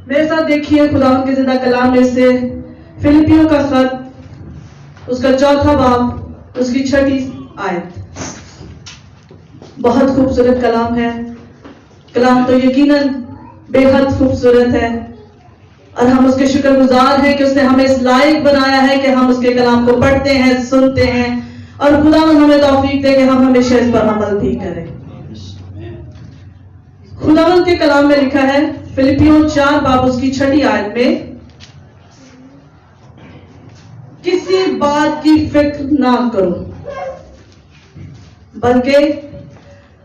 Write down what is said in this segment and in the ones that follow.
میرے ساتھ دیکھیے خداوند کے زندہ کلام میں سے فلپیوں کا خط، اس کا 4واں باب، اس کی 6 آیت۔ بہت خوبصورت کلام ہے، کلام تو یقیناً بے حد خوبصورت ہے، اور ہم اس کے شکر گزار ہیں کہ اس نے ہمیں اس لائق بنایا ہے کہ ہم اس کے کلام کو پڑھتے ہیں، سنتے ہیں، اور خداوند ہمیں توفیق دے کہ ہم ہمیشہ اس پر عمل بھی کریں۔ خداوند کے کلام میں لکھا ہے فلپیوں 4 باب اس کی 6 آیت میں، کسی بات کی فکر نہ کرو بلکہ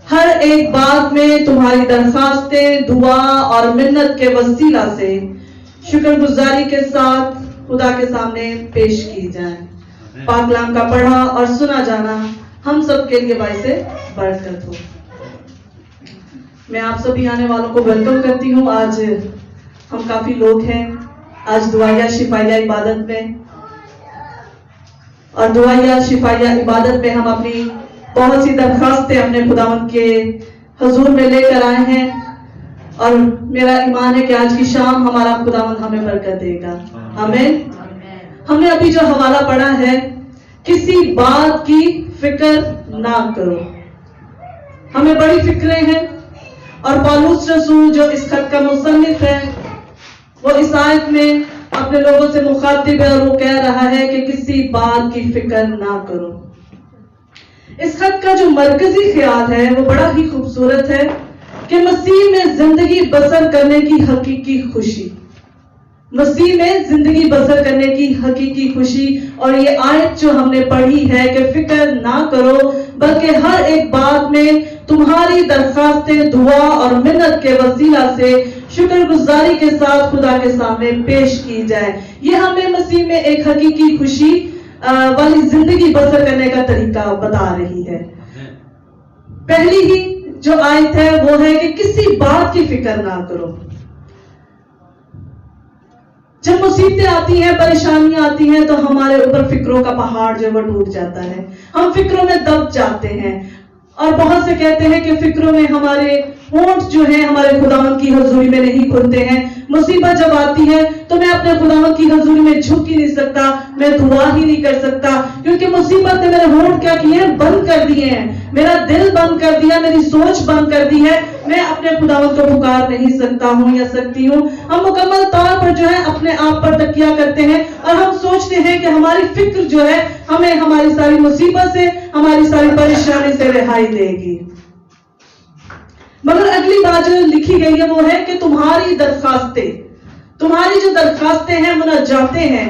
ہر ایک بات میں تمہاری درخواستیں دعا اور منت کے وسیلہ سے شکر گزاری کے ساتھ خدا کے سامنے پیش کی جائیں۔ پاک کلام کا پڑھا اور سنا جانا ہم سب کے لیے باعث برکت ہو۔ میں آپ سبھی آنے والوں کو ویلکم کرتی ہوں۔ آج ہم کافی لوگ ہیں، آج دعائیہ شفائیہ عبادت میں، اور دعائیہ شفائیہ عبادت میں ہم اپنی بہت سی درخواستیں اپنے خداوند کے حضور میں لے کر آئے ہیں، اور میرا ایمان ہے کہ آج کی شام ہمارا خداوند ہمیں برکت دے گا۔ آمین۔ ہم نے ابھی جو حوالہ پڑھا ہے، کسی بات کی فکر نہ کرو۔ ہمیں بڑی فکریں ہیں، اور پالوس رسول جو اس خط کا مصنف ہے، وہ اس آیت میں اپنے لوگوں سے مخاطب ہے، اور وہ کہہ رہا ہے کہ کسی بات کی فکر نہ کرو۔ اس خط کا جو مرکزی خیال ہے وہ بڑا ہی خوبصورت ہے کہ مسیح میں زندگی بسر کرنے کی حقیقی خوشی، مسیح میں زندگی بسر کرنے کی حقیقی خوشی۔ اور یہ آیت جو ہم نے پڑھی ہے کہ فکر نہ کرو بلکہ ہر ایک بات میں تمہاری درخواستیں دعا اور منت کے وسیلہ سے شکر گزاری کے ساتھ خدا کے سامنے پیش کی جائے، یہ ہمیں مسیح میں ایک حقیقی خوشی والی زندگی بسر کرنے کا طریقہ بتا رہی ہے۔ پہلی ہی جو آیت ہے وہ ہے کہ کسی بات کی فکر نہ کرو۔ جب مصیبتیں آتی ہیں، پریشانیاں آتی ہیں، تو ہمارے اوپر فکروں کا پہاڑ جو وہ ٹوٹ جاتا ہے، ہم فکروں میں دب جاتے ہیں، اور بہت سے کہتے ہیں کہ فکروں میں ہمارے ہونٹ جو ہیں ہمارے خداوند کی حضوری میں نہیں کھلتے ہیں۔ مصیبت جب آتی ہے تو میں اپنے خداوند کی حضوری میں جھک ہی نہیں سکتا، میں دعا ہی نہیں کر سکتا، کیونکہ مصیبت نے میرے ہونٹ کیا کیے ہیں؟ بند کر دیے ہیں، میرا دل بند کر دیا، میری سوچ بند کر دی ہے، میں اپنے خداوند کو پکار نہیں سکتا ہوں یا سکتی ہوں۔ ہم مکمل طور پر جو ہے اپنے آپ پر تکیہ کرتے ہیں، اور ہم سوچتے ہیں کہ ہماری فکر جو ہے ہمیں ہماری ساری مصیبت سے، ہماری ساری پریشانی سے رہائی دے گی۔ مگر اگلی بات جو لکھی گئی ہے وہ ہے کہ تمہاری درخواستیں، تمہاری جو درخواستیں ہیں، مناجاتیں ہیں،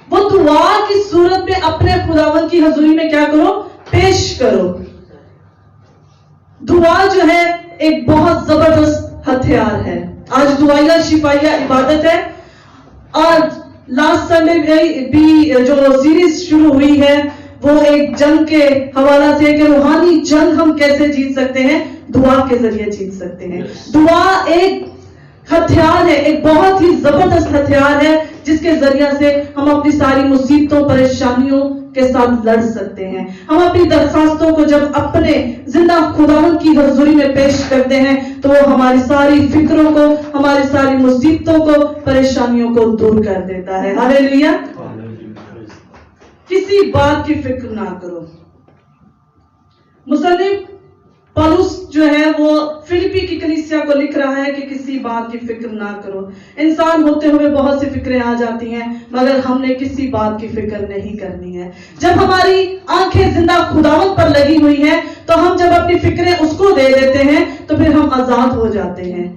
وہ دعا کی صورت میں اپنے خداوند کی حضوری میں کیا کرو؟ پیش کرو۔ دعا جو ہے ایک بہت زبردست ہتھیار ہے۔ آج دعائیہ شفائیہ عبادت ہے، اور لاسٹ سنڈے بھی جو سیریز شروع ہوئی ہے وہ ایک جنگ کے حوالہ سے کہ روحانی جنگ ہم کیسے جیت سکتے ہیں؟ دعا کے ذریعے جیت سکتے ہیں۔ دعا ایک ہتھیار ہے، ایک بہت ہی زبردست ہتھیار ہے، جس کے ذریعے سے ہم اپنی ساری مصیبتوں، پریشانیوں کے ساتھ لڑ سکتے ہیں۔ ہم اپنی درخواستوں کو جب اپنے زندہ خداوند کی حضوری میں پیش کرتے ہیں تو وہ ہماری ساری فکروں کو، ہماری ساری مصیبتوں کو، پریشانیوں کو دور کر دیتا ہے۔ ہاللیلویا۔ کسی بات کی فکر نہ کرو۔ مصنف پالوس جو ہے وہ فلپی کی کلیسیا کو لکھ رہا ہے کہ کسی بات کی فکر نہ کرو۔ انسان ہوتے ہوئے بہت سی فکریں آ جاتی ہیں، مگر ہم نے کسی بات کی فکر نہیں کرنی ہے۔ جب ہماری آنکھیں زندہ خداوند پر لگی ہوئی ہیں تو ہم جب اپنی فکریں اس کو دے دیتے ہیں تو پھر ہم آزاد ہو جاتے ہیں،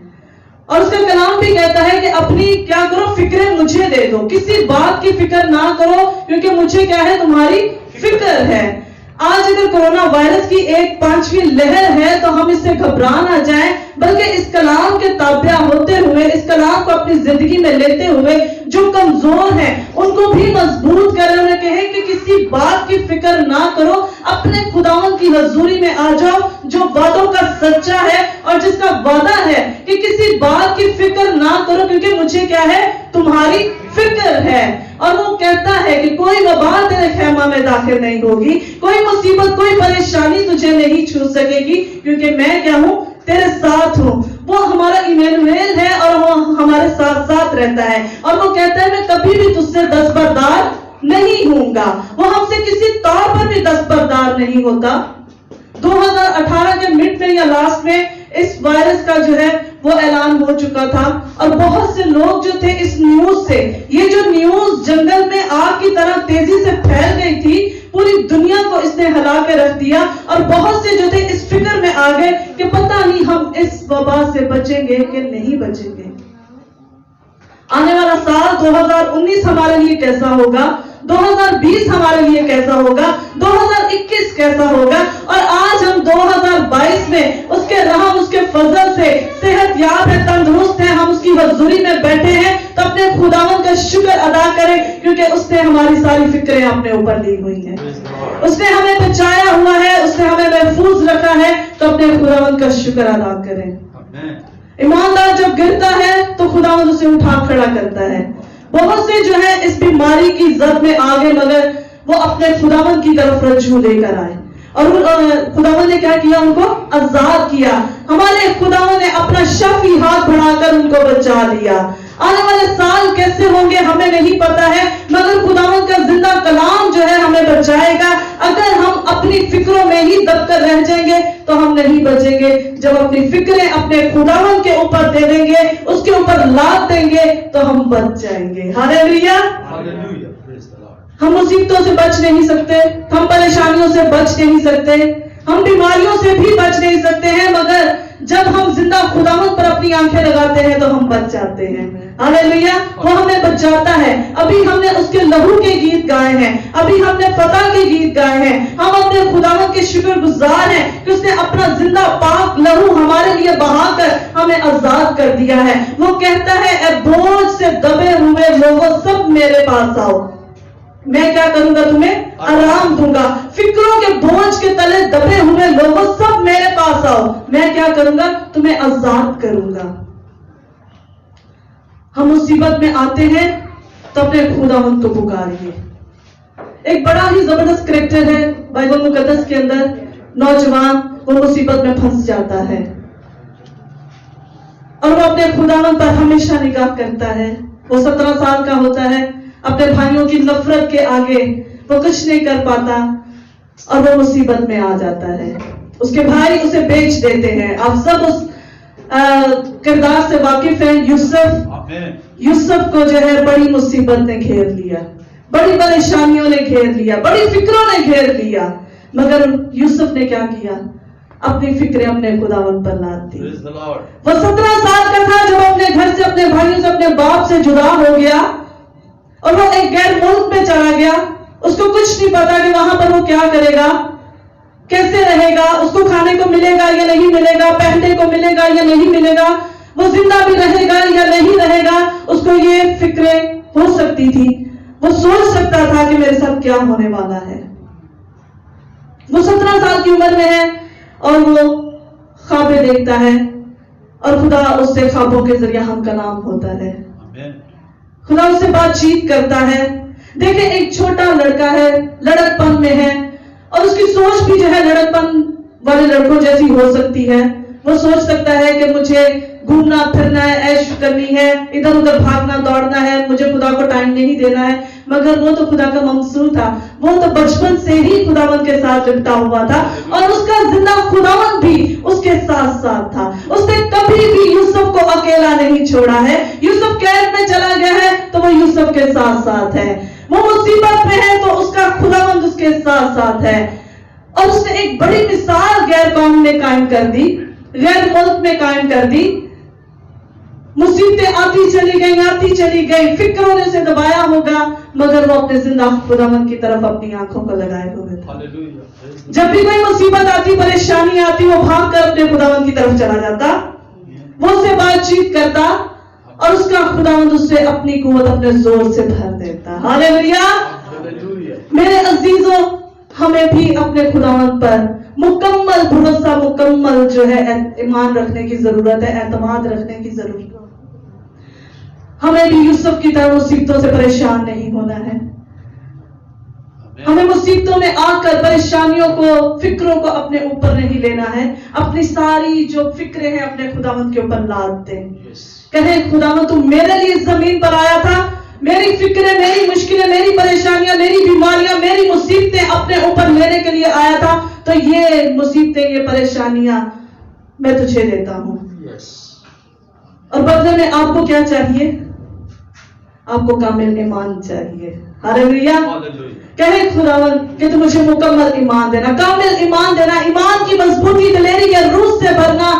اور اس کا کلام بھی کہتا ہے کہ اپنی کیا کرو؟ فکریں مجھے دے دو، کسی بات کی فکر نہ کرو، کیونکہ مجھے کیا ہے؟ تمہاری فکر ہے۔ آج اگر کورونا وائرس کی ایک 5ویں لہر ہے تو ہم اس سے گھبرا نہ جائیں، بلکہ اس کلام کے تابع ہوتے ہوئے، اس کلام کو اپنی زندگی میں لیتے ہوئے جو کمزور ہیں ان کو بھی مضبوط کریں، انہیں کہیں کہ کسی بات کی فکر نہ کرو، اپنے خداوند کی حضوری میں آ جاؤ جو وعدوں کا سچا ہے، اور جس کا وعدہ ہے کہ کسی بات کی فکر نہ کرو کیونکہ مجھے کیا ہے؟ تمہاری فکر ہے۔ اور وہ کہتا ہے کہ کوئی وبا تیرے خیمہ میں داخل نہیں ہوگی، کوئی مصیبت، کوئی پریشانی تجھے نہیں چھو سکے گی، کیونکہ میں کیا ہوں؟ تیرے ساتھ ہوں۔ وہ ہمارا ایمانویل ہے، اور وہ ہمارے ساتھ ساتھ رہتا ہے اور وہ کہتا ہے میں کبھی بھی تجھ سے دستبردار نہیں ہوں گا. وہ ہم سے کسی طور پر بھی دستبردار نہیں ہوتا. 2018 کے مڈ میں یا لاسٹ میں اس وائرس کا جو ہے وہ اعلان ہو چکا تھا اور بہت سے لوگ جو تھے اس نیوز سے, یہ جو نیوز جنگل میں آگ کی طرح تیزی سے پھیل گئی تھی, پوری دنیا کو اس نے ہلا کے رکھ دیا اور بہت سے جو تھے اس فکر میں آ گئے کہ پتہ نہیں ہم اس وبا سے بچیں گے کہ نہیں بچیں گے. آنے والا سال 2019 ہمارے لیے کیسا ہوگا, 2020 ہمارے لیے کیسا ہوگا, 2021 کیسا ہوگا, اور آج ہم 2022 میں اس کے رحم اس کے فضل سے صحت یاب ہے, تندرست ہیں, ہم اس کی حضوری میں بیٹھے ہیں تو اپنے خداوند کا شکر ادا کریں کیونکہ اس نے ہماری ساری فکریں اپنے اوپر لی ہوئی ہیں, اس نے ہمیں بچایا ہوا ہے, اس نے ہمیں محفوظ رکھا ہے, تو اپنے خداوند کا شکر ادا کریں. ایماندار جب گرتا ہے تو خداوند اسے اٹھا کھڑا کرتا ہے. بہت سے جو ہے اس بیماری کی زد میں آگے مگر وہ اپنے خداوند کی طرف رجوع لے کر آئے اور خداوند نے کیا کیا, ان کو آزاد کیا. ہمارے خداوند نے اپنا شفی ہاتھ بڑھا کر ان کو بچا لیا. آنے والے سال کیسے ہوں گے ہمیں نہیں پتا ہے, مگر خداوند کا زندہ کلام جو ہے ہمیں بچائے گا. اگر ہم اپنی فکروں میں ہی دب کر رہ جائیں گے تو ہم نہیں بچیں گے. جب اپنی فکریں اپنے خداوند کے اوپر دے دیں گے, اس کے اوپر لاد دیں گے تو ہم بچ جائیں گے. ہاللیلویا. ہم مصیبتوں سے بچ نہیں سکتے, ہم پریشانیوں سے بچ نہیں سکتے, ہم بیماریوں سے بھی بچ نہیں سکتے ہیں, مگر جب ہم زندہ خداوند پر اپنی آنکھیں لگاتے ہیں تو ہم بچ جاتے ہیں. ہاللیلویا. وہ ہمیں بچاتا ہے. ابھی ہم نے اس کے لہو کے گیت گائے ہیں, ابھی ہم نے فتح کے گیت گائے ہیں. ہم اپنے خداوند کے شکر گزار ہیں کہ اس نے اپنا زندہ پاک لہو ہمارے لیے بہا کر ہمیں آزاد کر دیا ہے. وہ کہتا ہے اے بوجھ سے دبے ہوئے لوگوں سب میرے پاس آؤ, میں کیا کروں گا, تمہیں آرام دوں گا. فکروں کے بوجھ کے تلے دبے ہوئے لوگوں سب میرے پاس آؤ, میں کیا کروں گا, تمہیں آزاد کروں گا. ہم مصیبت میں آتے ہیں تو اپنے خداوند کو پکاریے. ایک بڑا ہی زبردست کریکٹر ہے بائبل مقدس کے اندر, نوجوان, وہ مصیبت میں پھنس جاتا ہے اور وہ اپنے خداوند پر ہمیشہ نگاہ کرتا ہے. وہ 17 سال کا ہوتا ہے, اپنے بھائیوں کی نفرت کے آگے وہ کچھ نہیں کر پاتا اور وہ مصیبت میں آ جاتا ہے. اس کے بھائی اسے بیچ دیتے ہیں. آپ سب اس کردار سے واقف ہیں. یوسف کو جو ہے بڑی مصیبت نے گھیر لیا, بڑی پریشانیوں نے گھیر لیا, بڑی فکروں نے گھیر لیا, مگر یوسف نے کیا کیا, اپنی فکریں اپنے خداوند پر لاد دی. وہ 17 سال کا تھا جب اپنے گھر سے, اپنے بھائیوں سے, اپنے باپ سے جدا ہو گیا اور وہ ایک غیر ملک میں چلا گیا. اس کو کچھ نہیں پتا کہ وہاں پر وہ کیا کرے گا, کیسے رہے گا, اس کو کھانے کو ملے گا یا نہیں ملے گا, پہننے کو ملے گا یا نہیں ملے گا, وہ زندہ بھی رہے گا یا نہیں رہے گا. اس کو یہ فکریں ہو سکتی تھی, وہ سوچ سکتا تھا کہ میرے ساتھ کیا ہونے والا ہے. وہ 17 سال کی عمر میں ہے اور وہ خوابیں دیکھتا ہے اور خدا اس سے خوابوں کے ذریعے ہم کلام ہوتا ہے. خدا اس سے بات چیت کرتا ہے. دیکھیں ایک چھوٹا لڑکا ہے, لڑک پن میں ہے اور اس کی سوچ بھی جو ہے لڑک پن والے لڑکوں جیسی ہو سکتی ہے. وہ سوچ سکتا ہے کہ مجھے گھومنا پھرنا ہے, عیش کرنی ہے, ادھر ادھر بھاگنا دوڑنا ہے, مجھے خدا کو ٹائم نہیں دینا ہے. مگر وہ تو خدا کا ممسور تھا, وہ تو بچپن سے ہی خداوند کے ساتھ لپٹا ہوا تھا اور اس کا زندہ خداوند بھی اس کے ساتھ ساتھ تھا. اس نے کبھی بھی یوسف کو اکیلا نہیں چھوڑا ہے. یوسف قید میں چلا گیا ہے تو وہ یوسف کے ساتھ ساتھ ہے. وہ مصیبت میں ہے تو اس کا خداوند اس کے ساتھ ساتھ ہے. اور اس نے ایک بڑی مثال غیر قوم میں قائم کر دی, غیر ملک میں قائم کر دی. مصیبتیں آتی چلی گئی, فکروں نے اسے دبایا ہوگا, مگر وہ اپنے زندہ خداوند کی طرف اپنی آنکھوں کو لگائے ہوئے تھے. جب بھی کوئی مصیبت آتی, پریشانی آتی, وہ بھاگ کر اپنے خداوند کی طرف چلا جاتا, وہ اس سے بات چیت کرتا اور اس کا خداوند اس سے اپنی قوت, اپنے زور سے بھر دیتا. ہاللیلویا. میرے عزیزوں, ہمیں بھی اپنے خداوند پر مکمل بھروسہ, مکمل جو ہے ایمان رکھنے کی ضرورت ہے, اعتماد رکھنے کی ضرورت ہے. ہمیں بھی یوسف کی طرح مصیبتوں سے پریشان نہیں ہونا ہے. ہمیں مصیبتوں میں آ کر پریشانیوں کو, فکروں کو اپنے اوپر نہیں لینا ہے. اپنی ساری جو فکریں ہیں اپنے خداوند کے اوپر لاد دیں. کہیں خداوند تم میرے لیے زمین میری مشکلیں, میری پریشانیاں, میری بیماریاں, میری مصیبتیں اپنے اوپر لینے کے لیے آیا تھا, تو یہ مصیبتیں, یہ پریشانیاں میں تجھے دیتا ہوں. اور بدلے میں آپ کو کیا چاہیے؟ آپ کو کامل ایمان چاہیے. ہاللیلویا. کہے خداوند کہ تو مجھے مکمل ایمان دینا, کامل ایمان دینا, ایمان کی مضبوطی دلیری کے روح سے بھرنا.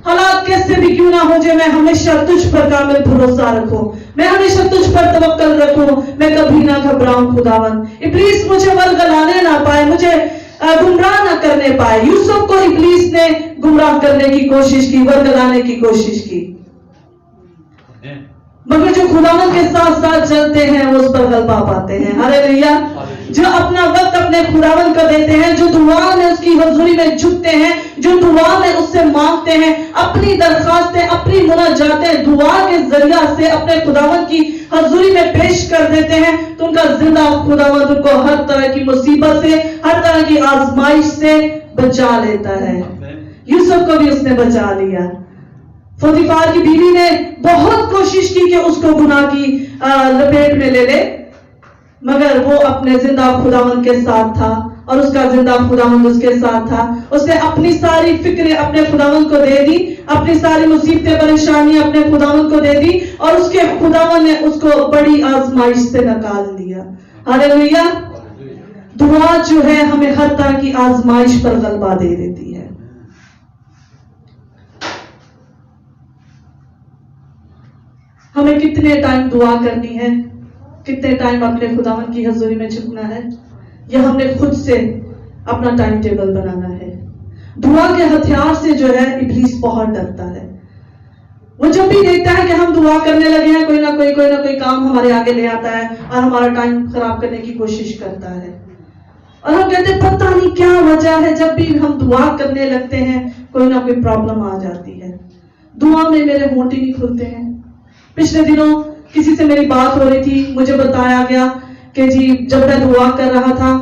حالات کیسے بھی کیوں نہ ہو جائے, میں ہمیشہ تجھ پر کامل بھروسہ رکھوں, میں ہمیشہ تجھ پر توکل رکھوں, میں کبھی نہ گھبراؤں. خداوند ابلیس مجھے ورگلانے نہ پائے, مجھے گمراہ نہ کرنے پائے. یوسف کو ابلیس نے گمراہ کرنے کی کوشش کی, ورگلانے کی کوشش کی, مگر جو خداوند کے ساتھ ساتھ چلتے ہیں وہ اس پر غلبہ پاتے ہیں. ہاللیلویا. جو اپنا وقت اپنے خداوند کو دیتے ہیں, جو دعا میں اس کی حضوری میں جھکتے ہیں, جو دعا میں اس سے مانگتے ہیں, اپنی درخواستیں, اپنی مناجاتیں دعا کے ذریعہ سے اپنے خداوند کی حضوری میں پیش کر دیتے ہیں, تو ان کا زندہ خداوند ان کو ہر طرح کی مصیبت سے, ہر طرح کی آزمائش سے بچا لیتا ہے. یوسف کو بھی اس نے بچا لیا. پوتیفار کی بیوی نے بہت کوشش کی کہ اس کو گناہ کی لپیٹ میں لے لے, مگر وہ اپنے زندہ خداوند کے ساتھ تھا, اور اس کا زندہ خداوند اس کے ساتھ تھا. اس نے اپنی ساری فکریں اپنے خداوند کو دے دی, اپنی ساری مصیبتیں پریشانیاں اپنے خداوند کو دے دی, اور اس کے خداوند نے اس کو بڑی آزمائش سے نکال دیا. ہاللیلویا. دعا جو ہے ہمیں ہر طرح کی آزمائش پر غلبہ دے دیتی ہے. ہمیں کتنے ٹائم دعا کرنی ہے, کتنے ٹائم اپنے خداوند کی حضوری میں جھکنا ہے, یا ہم نے خود سے اپنا ٹائم ٹیبل بنانا ہے. دعا کے ہتھیار سے جو ہے ابلیس بہت ڈرتا ہے. وہ جب بھی دیکھتا ہے کہ ہم دعا کرنے لگے ہیں, کوئی نہ کوئی کام ہمارے آگے لے آتا ہے اور ہمارا ٹائم خراب کرنے کی کوشش کرتا ہے. اور ہم کہتے ہیں پتہ نہیں کیا وجہ ہے, جب بھی ہم دعا کرنے لگتے ہیں کوئی نہ کوئی پرابلم آ جاتی ہے. دعا میں میرے ہونٹ ہی نہیں کھلتے ہیں. پچھلے دنوں کسی سے میری بات ہو رہی تھی, مجھے بتایا گیا کہ جی جب میں دعا کر رہا تھا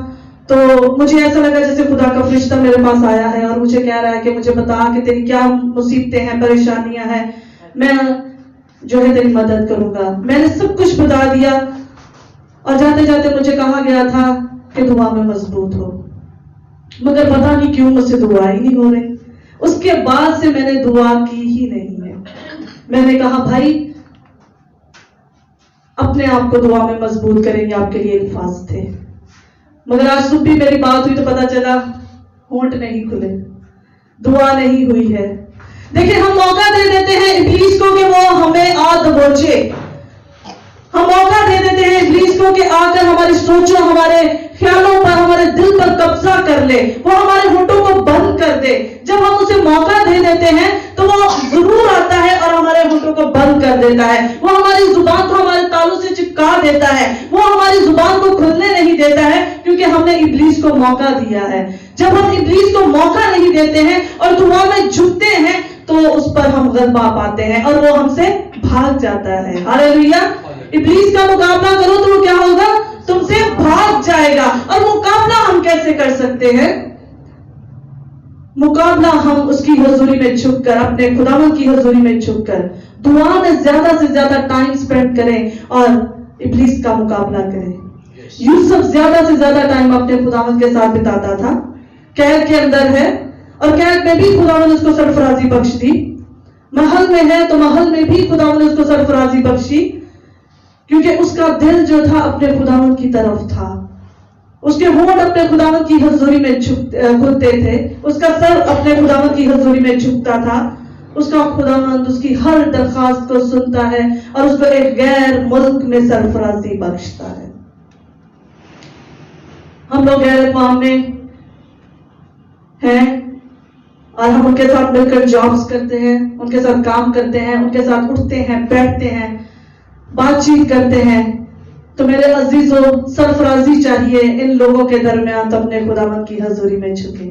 تو مجھے ایسا لگا جیسے خدا کا فرشتہ میرے پاس آیا ہے اور مجھے کہہ رہا ہے کہ مجھے بتا کہ تیری کیا مصیبتیں ہیں, پریشانیاں ہیں, میں جو ہے تیری مدد کروں گا. میں نے سب کچھ بتا دیا, اور جاتے جاتے مجھے کہا گیا تھا کہ دعا میں مضبوط ہو, مگر پتا نہیں کیوں مجھ سے دعا ہی نہیں ہو رہی. اس کے بعد سے میں نے دعا کی ہی نہیں ہے. میں نے کہا بھائی اپنے آپ کو دعا میں مضبوط کریں گے, آپ کے لیے الفاظ تھے, مگر آج صبح بھی میری بات ہوئی تو پتا چلا ہونٹ نہیں کھلے, دعا نہیں ہوئی ہے. دیکھیں ہم موقع دے دیتے ہیں ابلیس کو کہ وہ ہمیں آ دبوچے, ہم موقع دے دیتے ہیں ابلیس کو کہ آ کر ہماری سوچوں, ہمارے خیالوں پر, ہمارے دل پر قبضہ کر لے, وہ ہمارے ہونٹوں کو بند کر دے. جب ہم اسے موقع دے دیتے ہیں تو وہ ضرور آتا ہے اور ہمارے ہونٹوں کو بند کر دیتا ہے, وہ ہماری زبان کو ہمارے تالوں سے چپکا دیتا ہے, وہ ہماری زبان کو کھلنے نہیں دیتا ہے, کیونکہ ہم نے ابلیس کو موقع دیا ہے. جب ہم ابلیس کو موقع نہیں دیتے ہیں اور دعا میں جھکتے ہیں تو اس پر ہم غلبہ پاتے ہیں اور وہ ہم سے بھاگ جاتا ہے. ہاللیلویا. ابلیس کا مقابلہ کرو تو وہ کیا ہوگا, تم سے بھاگ جائے گا. اور مقابلہ ہم کیسے کر سکتے ہیں؟ مقابلہ ہم اس کی حضوری میں جھک کر, اپنے خداوند کی حضوری میں جھک کر دعا میں زیادہ سے زیادہ ٹائم سپینڈ کریں اور ابلیس کا مقابلہ کریں. یوسف زیادہ سے زیادہ ٹائم اپنے خداوند کے ساتھ بتاتا تھا, قید کے اندر ہے اور قید میں بھی خداوند اس کو سرفرازی بخش دی, محل میں ہے تو محل میں بھی خداوند نے اس کو سرفرازی بخشی, کیونکہ اس کا دل جو تھا اپنے خداوند کی طرف تھا. اس کے ہونٹ اپنے خداوند کی حضوری میں کھلتے تھے, اس کا سر اپنے خداوند کی حضوری میں جھکتا تھا. اس کا خداوند اس کی ہر درخواست کو سنتا ہے اور اس کو ایک غیر ملک میں سرفرازی بخشتا ہے. ہم لوگ غیر اقوام میں ہیں اور ہم ان کے ساتھ مل کر جابز کرتے ہیں, ان کے ساتھ کام کرتے ہیں, ان کے ساتھ اٹھتے ہیں, بیٹھتے ہیں, بات چیت کرتے ہیں. تو میرے عزیزوں, سرفرازی چاہیے ان لوگوں کے درمیان تو اپنے خداوند کی حضوری میں جھکیں,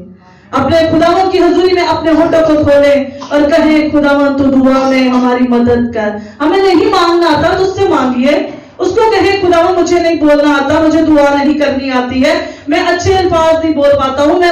اپنے خداوند کی حضوری میں اپنے ہونٹوں کو کھولیں اور کہیں خداوند تو دعا میں ہماری مدد کر. ہمیں نہیں مانگنا آتا تو اس سے مانگیے, اس کو کہیں خداوند مجھے نہیں بولنا آتا, مجھے دعا نہیں کرنی آتی ہے, میں اچھے الفاظ نہیں بول پاتا ہوں, میں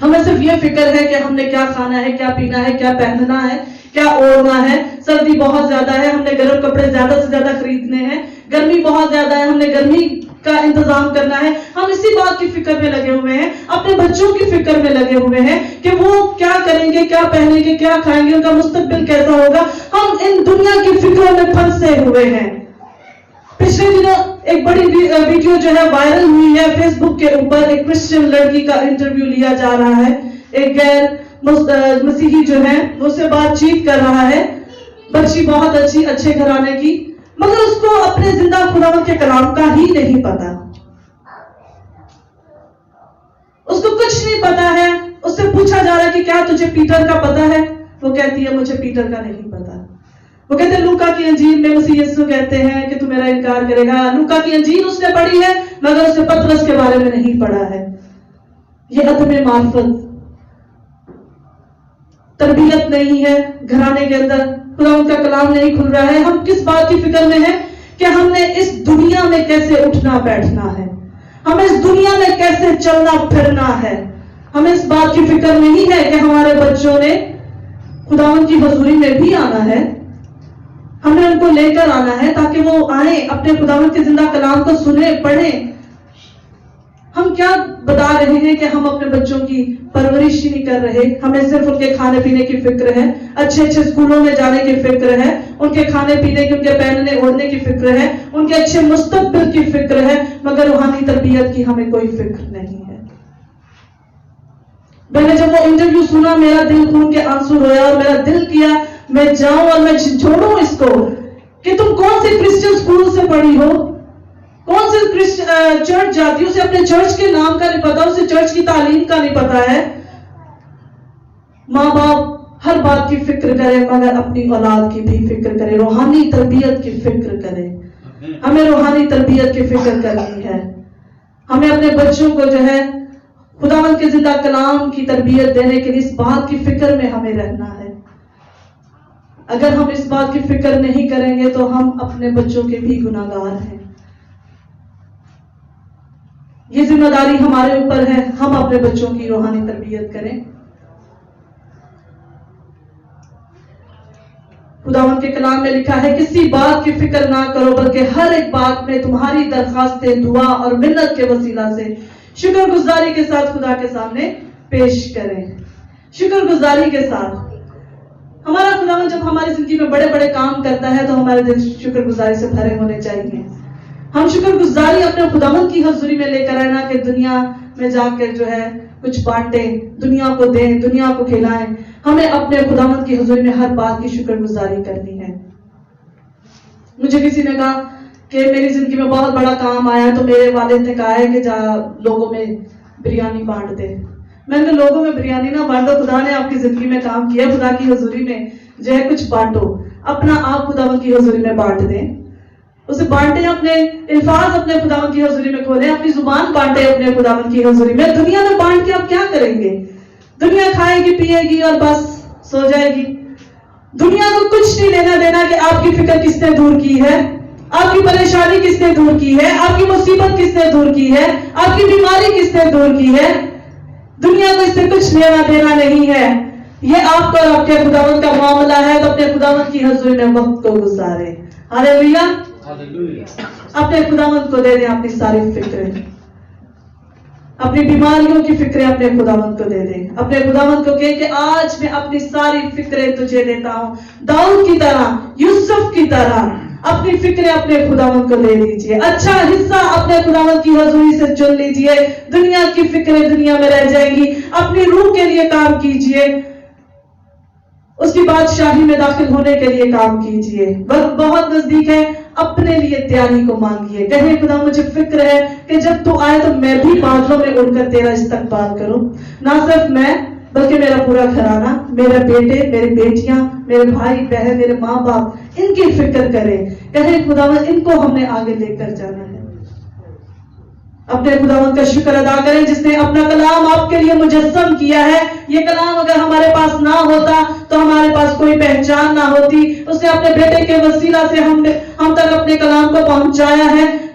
ہمیں صرف یہ فکر ہے کہ ہم نے کیا کھانا ہے، کیا پینا ہے، کیا پہننا ہے، کیا اوڑھنا ہے. سردی بہت زیادہ ہے، ہم نے گرم کپڑے زیادہ سے زیادہ خریدنے ہیں. گرمی بہت زیادہ ہے، ہم نے گرمی کا انتظام کرنا ہے. ہم اسی بات کی فکر میں لگے ہوئے ہیں، اپنے بچوں کی فکر میں لگے ہوئے ہیں کہ وہ کیا کریں گے، کیا پہنیں گے، کیا کھائیں گے، ان کا مستقبل کیسا ہوگا. ہم ان دنیا کی فکروں میں پھنسے ہوئے ہیں. پچھلے دنوں ایک بڑی ویڈیو جو ہے وائرل ہوئی ہے فیس بک کے اوپر. ایک کرسچن لڑکی کا انٹرویو لیا جا رہا ہے. ایک غیر مسیحی جو ہے وہ سے بات چیت کر رہا ہے. بچی بہت اچھے گھرانے کی، مگر اس کو اپنے زندہ خداوند کے کلام کا ہی نہیں پتا. اس کو کچھ نہیں پتا ہے. اس سے پوچھا جا رہا ہے کہ کیا تجھے پیٹر کا پتا ہے؟ وہ کہتی ہے مجھے پیٹر کا نہیں پتا. وہ کہتے ہیں لوکا کی انجیل میں مسیح یسوع کہتے ہیں کہ تو میرا انکار کرے گا. لوکا کی انجیل اس نے پڑھی ہے مگر اس نے پطرس کے بارے میں نہیں پڑھا ہے. یہ عدم معرفت، تربیت نہیں ہے گھرانے کے اندر. خداوند کا کلام نہیں کھل رہا ہے. ہم کس بات کی فکر میں ہیں کہ ہم نے اس دنیا میں کیسے اٹھنا بیٹھنا ہے، ہمیں اس دنیا میں کیسے چلنا پھرنا ہے. ہمیں اس بات کی فکر نہیں ہے کہ ہمارے بچوں نے خداوند کی حضوری میں بھی آنا ہے. ہمیں ان کو لے کر آنا ہے تاکہ وہ آئیں، اپنے خداوند کے زندہ کلام کو سنیں، پڑھیں. ہم کیا بتا رہے ہیں کہ ہم اپنے بچوں کی پرورش ہی نہیں کر رہے. ہمیں صرف ان کے کھانے پینے کی فکر ہے، اچھے اسکولوں میں جانے کی فکر ہے، ان کے کھانے پینے کی، ان کے پہننے اوڑھنے کی فکر ہے، ان کے اچھے مستقبل کی فکر ہے، مگر روحانی تربیت کی ہمیں کوئی فکر نہیں ہے. میں نے جب وہ انٹرویو سنا میرا دل خون کے آنسو رویا اور میرا دل کیا میں جاؤں اور میں جھوڑوں اس کو کہ تم کون سے کرسچن اسکول سے پڑھی ہو، کون سے چرچ جاتی ہو، اسے اپنے چرچ کے نام کا نہیں پتا، اسے چرچ کی تعلیم کا نہیں پتا ہے. ماں باپ ہر بات کی فکر کرے مگر اپنی اولاد کی بھی فکر کرے، روحانی تربیت کی فکر کرے. ہمیں روحانی تربیت کی فکر کرنی ہے. ہمیں اپنے بچوں کو جو ہے خداوند کے زندہ کلام کی تربیت دینے کے لیے اس بات کی فکر میں ہمیں رہنا ہے. اگر ہم اس بات کی فکر نہیں کریں گے تو ہم اپنے بچوں کے بھی گناہگار ہیں. یہ ذمہ داری ہمارے اوپر ہے، ہم اپنے بچوں کی روحانی تربیت کریں. خداوند کے کلام میں لکھا ہے کسی بات کی فکر نہ کرو بلکہ ہر ایک بات میں تمہاری درخواستیں دعا اور منت کے وسیلہ سے شکر گزاری کے ساتھ خدا کے سامنے پیش کریں. شکر گزاری کے ساتھ. ہمارا خداوند جب ہماری زندگی میں بڑے بڑے کام کرتا ہے تو ہمارے دل شکر گزاری سے بھرے ہونے چاہیے. ہم شکر گزاری اپنے خداوند کی حضوری میں لے کر آئے، نہ کہ دنیا میں جا کر جو ہے کچھ بانٹیں، دنیا کو دیں، دنیا کو کھلائیں. ہمیں اپنے خداوند کی حضوری میں ہر بات کی شکر گزاری کرنی ہے. مجھے کسی نے کہا کہ میری زندگی میں بہت بڑا کام آیا تو میرے والد نے کہا ہے کہ جا لوگوں میں بریانی بانٹ دے. میں نے لوگوں میں بریانی نہ بانٹو، خدا نے آپ کی زندگی میں کام کیا، خدا کی حضوری میں جو ہے کچھ بانٹو. اپنا آپ خداوند کی حضوری میں بانٹ دیں، اسے بانٹیں، اپنے الفاظ اپنے خداوند کی حضوری میں کھولیں، اپنی زبان بانٹیں اپنے خداوند کی حضوری میں. دنیا میں بانٹ کے آپ کیا کریں گے؟ دنیا کھائے گی پیے گی اور بس سو جائے گی. دنیا کو کچھ نہیں لینا دینا کہ آپ کی فکر کس نے دور کی ہے، آپ کی پریشانی کس نے دور کی ہے، آپ کی مصیبت کس نے دور کی ہے، آپ کی بیماری کس نے دور کی ہے. دنیا کو اس سے کچھ لینا دینا نہیں ہے. یہ آپ کو اور آپ کے خداوند کا معاملہ ہے، تو اپنے خداوند کی حضوری میں وقت کو گزارے. ہاللیلویا. اپنے خداوند کو دے دیں اپنی ساری فکریں، اپنی بیماریوں کی فکریں اپنے خداوند کو دے دیں. اپنے خداوند کو کہے کہ آج میں اپنی ساری فکریں تجھے دیتا ہوں. داؤد کی طرح، یوسف کی طرح اپنی فکریں اپنے خداوند کو دے دیجئے. اچھا حصہ اپنے خداوند کی حضوری سے چن لیجئے. دنیا کی فکریں دنیا میں رہ جائیں گی. اپنی روح کے لیے کام کیجئے، اس کی بادشاہی میں داخل ہونے کے لیے کام کیجئے. وقت بہت نزدیک ہے. اپنے لیے تیاری کو مانگیے. کہے خدا مجھے فکر ہے کہ جب تو آئے تو میں بھی بادلوں میں اڑ کر تیرا استقبال کروں. نہ صرف میں بلکہ میرا پورا گھرانہ، میرے بیٹے، میری بیٹیاں، میرے بھائی بہن، میرے ماں باپ، ان کی فکر کرے. کہے خداوند ان کو ہم نے آگے لے کر جانا ہے. اپنے خداوند کا شکر ادا کریں جس نے اپنا کلام آپ کے لیے مجسم کیا ہے. یہ کلام اگر ہمارے پاس نہ ہوتا تو ہمارے پاس کوئی پہچان نہ ہوتی. اس نے اپنے بیٹے کے وسیلہ سے ہم تک اپنے کلام کو پہنچایا ہے.